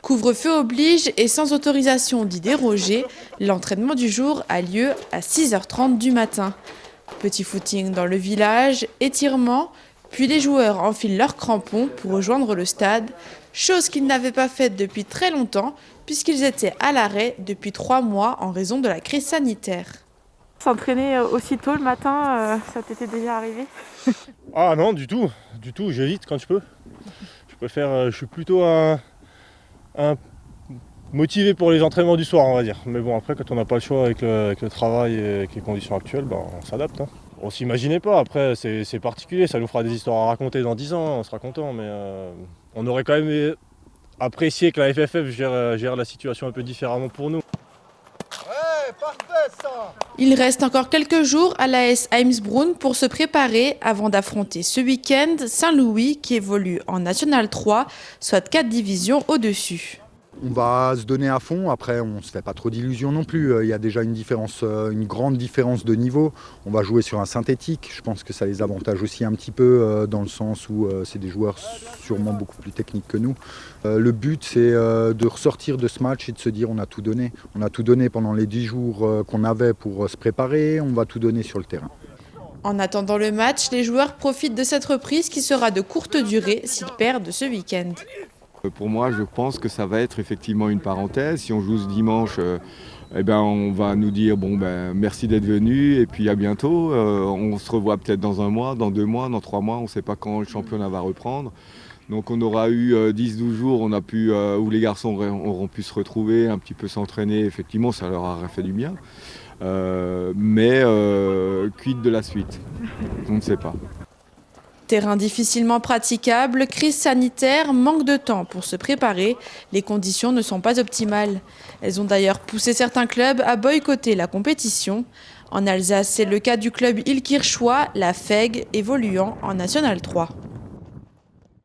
Couvre-feu oblige et sans autorisation d'y déroger, l'entraînement du jour a lieu à 6h30 du matin. Petit footing dans le village, étirement, puis les joueurs enfilent leurs crampons pour rejoindre le stade, chose qu'ils n'avaient pas faite depuis très longtemps puisqu'ils étaient à l'arrêt depuis 3 mois en raison de la crise sanitaire. S'entraîner aussitôt le matin, ça t'était déjà arrivé? Ah non, du tout, j'évite quand je peux. Je suis plutôt un motivé pour les entraînements du soir, on va dire. Mais bon, après, quand on n'a pas le choix avec le travail et avec les conditions actuelles, on s'adapte. On s'imaginait pas, après c'est particulier, ça nous fera des histoires à raconter dans 10 ans, on sera content, mais on aurait quand même apprécié que la FFF gère la situation un peu différemment pour nous. Ouais, parfait ça! Il reste encore quelques jours à l'AS Eimsbrunn pour se préparer avant d'affronter ce week-end Saint-Louis qui évolue en National 3, soit 4 divisions au-dessus. On va se donner à fond, après on ne se fait pas trop d'illusions non plus, il y a déjà une grande différence de niveau. On va jouer sur un synthétique, je pense que ça les avantage aussi un petit peu dans le sens où c'est des joueurs sûrement beaucoup plus techniques que nous. Le but c'est de ressortir de ce match et de se dire on a tout donné. On a tout donné pendant les 10 jours qu'on avait pour se préparer, on va tout donner sur le terrain. En attendant le match, les joueurs profitent de cette reprise qui sera de courte durée s'ils perdent ce week-end. Pour moi, je pense que ça va être effectivement une parenthèse. Si on joue ce dimanche, on va nous dire merci d'être venu et puis à bientôt. On se revoit peut-être dans 1 mois, dans 2 mois, dans 3 mois. On ne sait pas quand le championnat va reprendre. Donc on aura eu 10-12 jours où les garçons auront pu se retrouver, un petit peu s'entraîner. Effectivement, ça leur aurait fait du bien. Mais quid de la suite? On ne sait pas. Terrain difficilement praticable, crise sanitaire, manque de temps pour se préparer, les conditions ne sont pas optimales. Elles ont d'ailleurs poussé certains clubs à boycotter la compétition. En Alsace, c'est le cas du club ilkirchois, la FEG, évoluant en National 3.